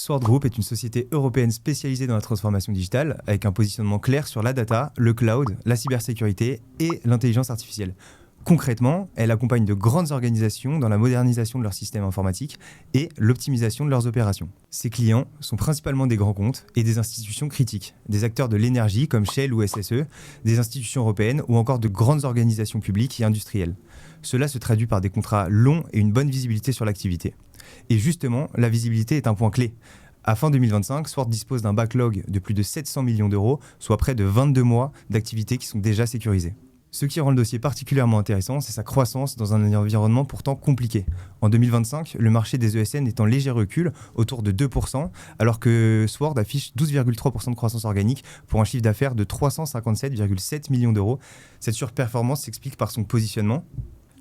Sword Group est une société européenne spécialisée dans la transformation digitale, avec un positionnement clair sur la data, le cloud, la cybersécurité et l'intelligence artificielle. Concrètement, elle accompagne de grandes organisations dans la modernisation de leurs systèmes informatiques et l'optimisation de leurs opérations. Ses clients sont principalement des grands comptes et des institutions critiques, des acteurs de l'énergie comme Shell ou SSE, des institutions européennes ou encore de grandes organisations publiques et industrielles. Cela se traduit par des contrats longs et une bonne visibilité sur l'activité. Et justement, la visibilité est un point clé. À fin 2025, Sword dispose d'un backlog de plus de 700 millions d'euros, soit près de 22 mois d'activités qui sont déjà sécurisées. Ce qui rend le dossier particulièrement intéressant, c'est sa croissance dans un environnement pourtant compliqué. En 2025, le marché des ESN est en léger recul, autour de 2%, alors que Sword affiche 12,3% de croissance organique pour un chiffre d'affaires de 357,7 millions d'euros. Cette surperformance s'explique par son positionnement.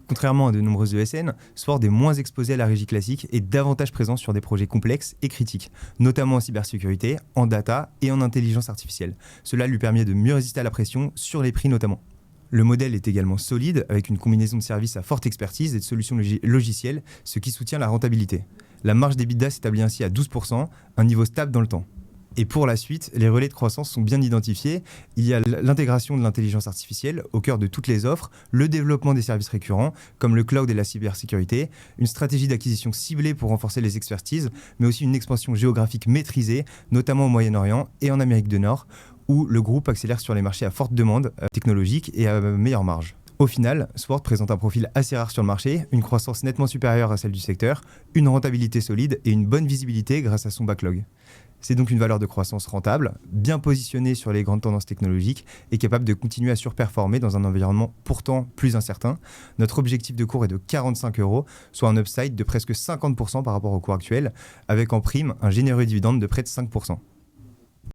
Contrairement à de nombreuses ESN, Sword est moins exposé à la régie classique et davantage présent sur des projets complexes et critiques, notamment en cybersécurité, en data et en intelligence artificielle. Cela lui permet de mieux résister à la pression sur les prix notamment. Le modèle est également solide, avec une combinaison de services à forte expertise et de solutions logicielles, ce qui soutient la rentabilité. La marge d'EBITDA s'établit ainsi à 12%, un niveau stable dans le temps. Et pour la suite, les relais de croissance sont bien identifiés. Il y a l'intégration de l'intelligence artificielle au cœur de toutes les offres, le développement des services récurrents, comme le cloud et la cybersécurité, une stratégie d'acquisition ciblée pour renforcer les expertises, mais aussi une expansion géographique maîtrisée, notamment au Moyen-Orient et en Amérique du Nord, où le groupe accélère sur les marchés à forte demande technologique et à meilleure marge. Au final, Sword présente un profil assez rare sur le marché, une croissance nettement supérieure à celle du secteur, une rentabilité solide et une bonne visibilité grâce à son backlog. C'est donc une valeur de croissance rentable, bien positionnée sur les grandes tendances technologiques et capable de continuer à surperformer dans un environnement pourtant plus incertain. Notre objectif de cours est de 45 €, soit un upside de presque 50% par rapport au cours actuel, avec en prime un généreux dividende de près de 5%.